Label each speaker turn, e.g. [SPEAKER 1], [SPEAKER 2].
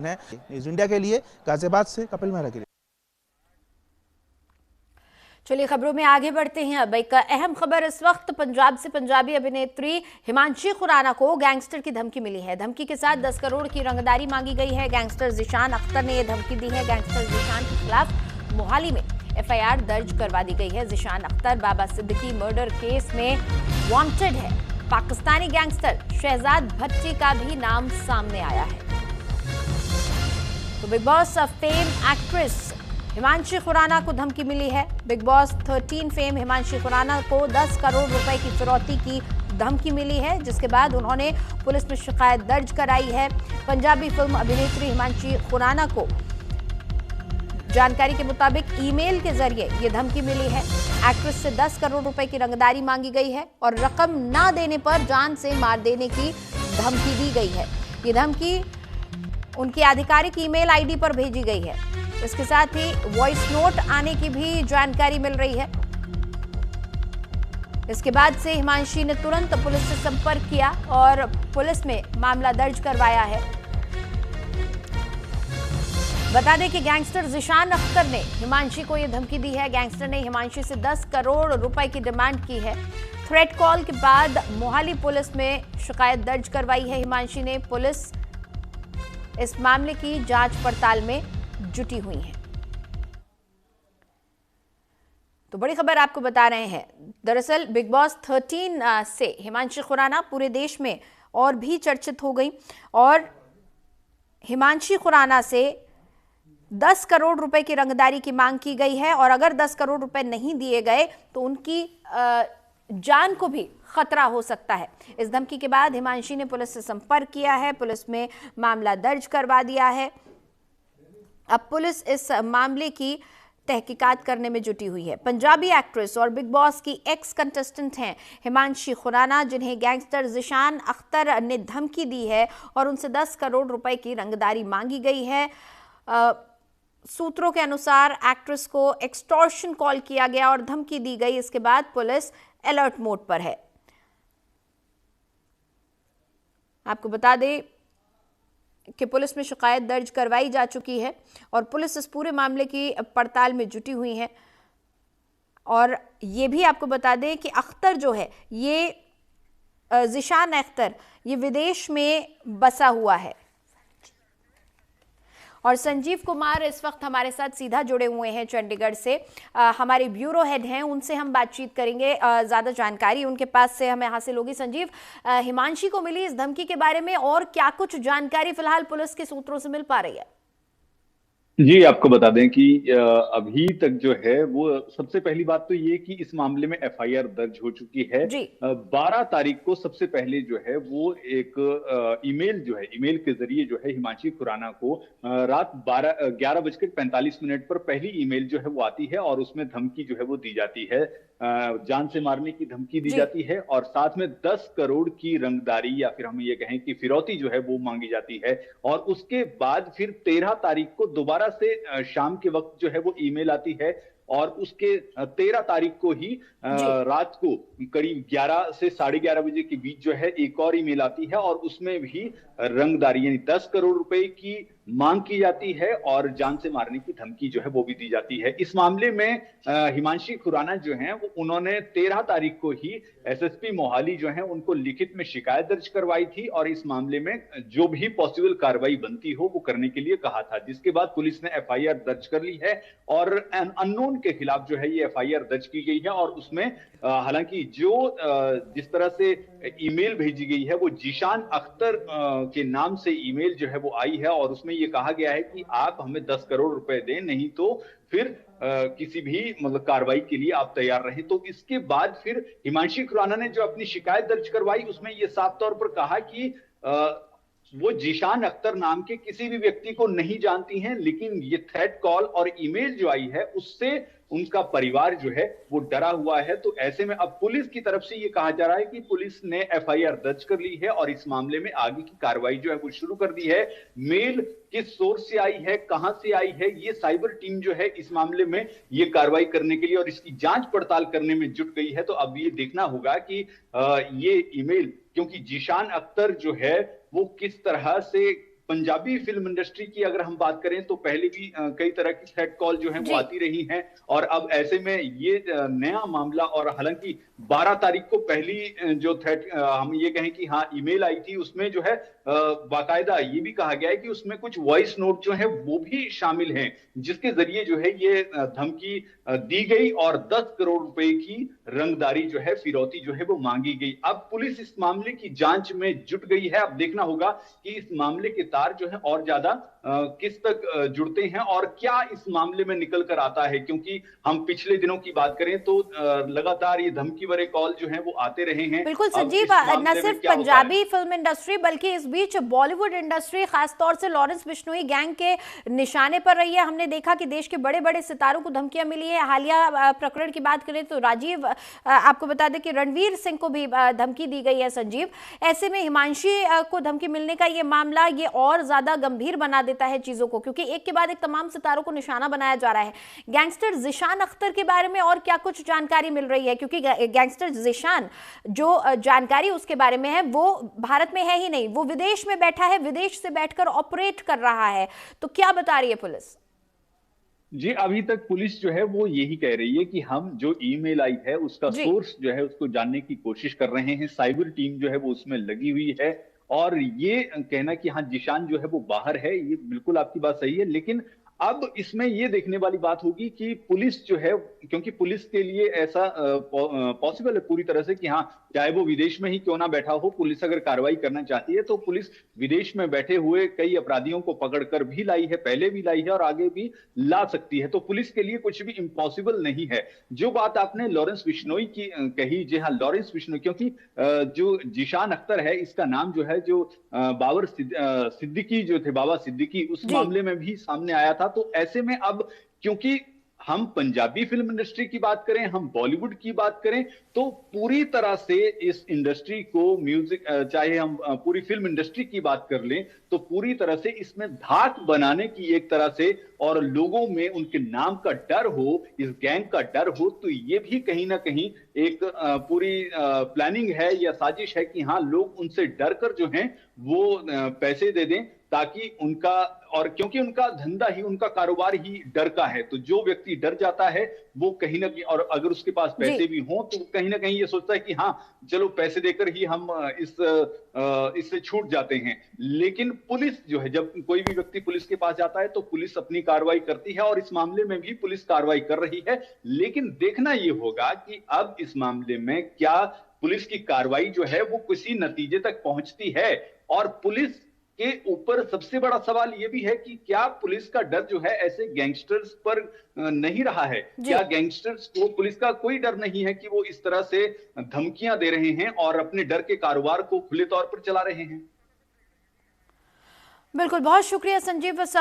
[SPEAKER 1] है। News India के लिए गाजियाबाद से कपिल मेहरा की।
[SPEAKER 2] चलिए खबरों में आगे बढ़ते हैं। अब एक अहम खबर इस वक्त पंजाब से। पंजाबी अभिनेत्री हिमांशी खुराना को गैंगस्टर की धमकी मिली है। धमकी के साथ 10 करोड़ की रंगदारी मांगी गई है। गैंगस्टर जिशान अख्तर ने यह धमकी दी है। गैंगस्टर जिशान के खिलाफ मोहाली में एफआईआर दर्ज करवा दी गई है। जिशान अख्तर बाबा सिद्दीकी मर्डर केस में वांटेड है। पाकिस्तानी गैंगस्टर शहजाद भट्टी का भी नाम सामने आया है। तो Bigg Boss fame actress Himanshi Khurana को धमकी मिली है। Bigg Boss 13 fame Himanshi Khurana को 10 करोड़ रुपए की फिरौती की धमकी मिली है, जिसके बाद उन्होंने पुलिस में शिकायत दर्ज कराई है। पंजाबी फिल्म अभिनेत्री हिमांशी खुराना को जानकारी के मुताबिक ईमेल के जरिए ये धमकी मिली है। एक्ट्रेस से 10 करोड़ रुपए की रंगदारी मांगी गई है और रकम ना देने पर जान से मार देने की धमकी दी गई है। ये धमकी उनकी आधिकारिक ईमेल आईडी पर भेजी गई है। इसके साथ ही वॉइस नोट आने की भी जानकारी मिल रही है। इसके बाद से हिमांशी ने तुरंत पुलिस से संपर्क किया और पुलिस में मामला दर्ज करवाया है। बता दें कि गैंगस्टर जिशान अख्तर ने हिमांशी को यह धमकी दी है। गैंगस्टर ने हिमांशी से 10 करोड़ रुपए की डिमांड की है। थ्रेट कॉल के बाद मोहाली पुलिस में शिकायत दर्ज करवाई है। हिमांशी ने पुलिस इस मामले की जांच पड़ताल में जुटी हुई है। तो बड़ी खबर आपको बता रहे हैं। दरअसल बिग बॉस 13 से हिमांशी खुराना पूरे देश में और भी चर्चित हो गई और हिमांशी खुराना से 10 करोड़ रुपए की रंगदारी की मांग की गई है और अगर 10 करोड़ रुपए नहीं दिए गए तो उनकी जान को भी खतरा हो सकता है। इस धमकी के बाद हिमांशी ने पुलिस से संपर्क किया है। पुलिस में मामला दर्ज करवा दिया है। अब पुलिस इस मामले की तहकीकात करने में जुटी हुई है। पंजाबी एक्ट्रेस और बिग बॉस की एक्स कंटेस्टेंट हैं हिमांशी खुराना, जिन्हें गैंगस्टर जिशान अख्तर ने धमकी दी है और उनसे 10 करोड़ रुपए की रंगदारी मांगी गई है। सूत्रों के अनुसार एक्ट्रेस को एक्सटॉर्शन कॉल किया गया और धमकी दी गई। इसके बाद पुलिस अलर्ट मोड पर है। आपको बता दें कि पुलिस में शिकायत दर्ज करवाई जा चुकी है और पुलिस इस पूरे मामले की पड़ताल में जुटी हुई है। और ये भी आपको बता दें कि अख्तर जो है, ये जिशान अख्तर, ये विदेश में बसा हुआ है। और संजीव कुमार इस वक्त हमारे साथ सीधा जुड़े हुए हैं चंडीगढ़ से। हमारे ब्यूरो हेड हैं, उनसे हम बातचीत करेंगे। ज़्यादा जानकारी उनके पास से हमें हासिल होगी। संजीव, हिमांशी को मिली इस धमकी के बारे में और क्या कुछ जानकारी फिलहाल पुलिस के सूत्रों से मिल पा रही है?
[SPEAKER 3] जी, आपको बता दें कि अभी तक जो है वो सबसे पहली बात तो ये कि इस मामले में एफआईआर दर्ज हो चुकी है। 12 तारीख को सबसे पहले जो है वो एक ईमेल जो है, ईमेल के जरिए जो है हिमांशी खुराना को रात 11:45 पर पहली ईमेल जो है वो आती है और उसमें धमकी जो है वो दी जाती है, जान से मारने की धमकी दी जाती है और साथ में 10 करोड़ की रंगदारी या फिर हम ये कहें कि फिरौती जो है वो मांगी जाती है। और उसके बाद फिर 13 तारीख को दोबारा से शाम के वक्त जो है वो ईमेल आती है और उसके 13 तारीख को ही रात को करीब 11 से 11:30 बजे के बीच जो है एक और ईमेल आती है और उसमें भी रंगदारी यानी 10 करोड़ रुपए की मांग की जाती है और जान से मारने की धमकी जो है वो भी दी जाती है। इस मामले में हिमांशी खुराना जो है वो उन्होंने 13 तारीख को ही एसएसपी मोहाली जो है उनको लिखित में शिकायत दर्ज करवाई थी और इस मामले में जो भी पॉसिबल कार्रवाई बनती हो वो करने के लिए कहा था, जिसके बाद पुलिस ने एफआईआर दर्ज कर ली है और अननोन के खिलाफ जो है ये एफआईआर दर्ज की गई है। और उसमें हालांकि जिस तरह से ईमेल भेजी गई है वो जिशान अख्तर के नाम से ईमेल जो है वो आई है और उसमें ये कहा गया है कि आप हमें 10 करोड़ रुपए दें, नहीं तो फिर किसी भी मतलब कार्रवाई के लिए आप तैयार रहे। तो इसके बाद फिर हिमांशी खुराना ने जो अपनी शिकायत दर्ज करवाई उसमें यह साफ तौर पर कहा कि वो जिशान अख्तर नाम के किसी भी व्यक्ति को नहीं जानती हैं, लेकिन ये थ्रेट कॉल और ईमेल जो आई है उससे उनका परिवार जो है वो डरा हुआ है। तो ऐसे में अब पुलिस की तरफ से ये कहा जा रहा है कि पुलिस ने एफआईआर दर्ज कर ली है और इस मामले में आगे की कार्रवाई जो है वो शुरू कर दी है। मेल किस सोर्स से आई है, कहां से आई है, ये साइबर टीम जो है इस मामले में ये कार्रवाई करने के लिए और इसकी जांच पड़ताल करने में जुट गई है। तो अब ये देखना होगा कि ये ईमेल, क्योंकि जिशान अख्तर जो है वो किस तरह से पंजाबी फिल्म इंडस्ट्री की अगर हम बात करें तो पहले भी कई तरह की थ्रेट कॉल जो है वो आती रही हैं, और अब ऐसे में ये नया मामला, और हालांकि 12 तारीख को पहली जो थ्रेट हम ये कहें कि हाँ ईमेल आई थी, उसमें जो है बाकायदा ये भी कहा गया है कि उसमें कुछ वॉइस नोट जो है वो भी शामिल हैं, जिसके जरिए जो है ये धमकी दी गई और 10 करोड़ रुपए की रंगदारी जो है, फिरौती जो है वो मांगी गई। अब पुलिस इस मामले की जांच में जुट गई है। अब देखना होगा कि इस मामले के तार जो है और ज्यादा किस तक जुड़ते हैं और क्या इस मामले में निकल कर आता है, क्योंकि हम पिछले दिनों की बात करें तो लगातार ये धमकी भरे कॉल जो हैं वो आते रहे हैं।
[SPEAKER 2] बिल्कुल संजीव, न सिर्फ पंजाबी फिल्म इंडस्ट्री बल्कि इस बीच बॉलीवुड इंडस्ट्री खासतौर से लॉरेंस बिश्नोई गैंग के निशाने पर रही है। हमने देखा कि देश के बड़े बड़े सितारों को धमकियां मिली है। हालिया प्रकरण की बात करें तो राजीव, आपको बता दें कि रणवीर सिंह को भी धमकी दी गई है संजीव। ऐसे में हिमांशी को धमकी मिलने का ये मामला ये और ज्यादा गंभीर बना देता है चीजों को, क्योंकि एक के बाद एक तमाम सितारों को निशाना बनाया जा रहा है। गैंगस्टर ज़ीशान अख्तर के बारे में और क्या कुछ जानकारी मिल रही है, क्योंकि गैंगस्टर ज़ीशान जो जानकारी उसके बारे में है वो भारत में है ही नहीं, वो विदेश में बैठा है, विदेश से बैठकर ऑपरेट कर रहा है। तो क्या बता रही है पुलिस?
[SPEAKER 3] जी, अभी तक पुलिस जो है वो यही कह रही है कि हम जो ईमेल आई है उसका सोर्स जो है उसको जानने की कोशिश कर रहे हैं। साइबर टीम जो है वो उसमें लगी हुई है, और ये कहना कि हाँ ज़ीशान जो है वो बाहर है, ये बिल्कुल आपकी बात सही है। लेकिन अब इसमें ये देखने वाली बात होगी कि पुलिस जो है, क्योंकि पुलिस के लिए ऐसा पॉसिबल है पूरी तरह से कि हाँ चाहे वो विदेश में ही क्यों ना बैठा हो, पुलिस अगर कार्रवाई करना चाहती है तो पुलिस विदेश में बैठे हुए कई अपराधियों को पकड़कर भी लाई है, पहले भी लाई है और आगे भी ला सकती है। तो पुलिस के लिए कुछ भी इम्पॉसिबल नहीं है। जो बात आपने लॉरेंस बिश्नोई की कही, जी हाँ लॉरेंस बिश्नोई, क्योंकि जो ज़ीशान अख्तर है इसका नाम जो है जो बाबर सिद्दीकी जो थे, बाबा सिद्दीकी, उस मामले में भी सामने आया था। तो ऐसे में अब क्योंकि हम पंजाबी फिल्म इंडस्ट्री की बात करें, हम बॉलीवुड की बात करें, तो पूरी तरह से इस इंडस्ट्री को म्यूजिक, चाहे हम पूरी फिल्म इंडस्ट्री की बात कर लें, तो पूरी तरह से इसमें धाक बनाने की एक तरह से, और लोगों में उनके नाम का डर हो, इस गैंग का डर हो, तो ये भी कहीं ना कहीं एक पूरी प्लानिंग है या साजिश है कि हाँ लोग उनसे डर कर जो हैं वो पैसे दे दें, ताकि उनका, और क्योंकि उनका धंधा ही, उनका कारोबार ही डर का है, तो जो व्यक्ति डर जाता है वो कहीं ना कहीं, और अगर उसके पास पैसे भी हों तो कहीं ना कहीं ये सोचता है कि हाँ चलो पैसे देकर ही हम इससे छूट जाते हैं। लेकिन पुलिस जो है, जब कोई भी व्यक्ति पुलिस के पास जाता है तो पुलिस अपनी कार्रवाई करती है, और इस मामले में भी पुलिस कार्रवाई कर रही है। लेकिन देखना यह होगा कि अब इस मामले में क्या पुलिस की कार्रवाई जो है वो किसी नतीजे तक पहुंचती है। और पुलिस के ऊपर सबसे बड़ा सवाल यह भी है कि क्या पुलिस का डर जो है ऐसे गैंगस्टर्स पर नहीं रहा है? क्या गैंगस्टर्स को पुलिस का कोई डर नहीं है कि वो इस तरह से धमकियां दे रहे हैं और अपने डर के कारोबार को खुले तौर पर चला रहे हैं?
[SPEAKER 2] बिल्कुल, बहुत शुक्रिया संजीव।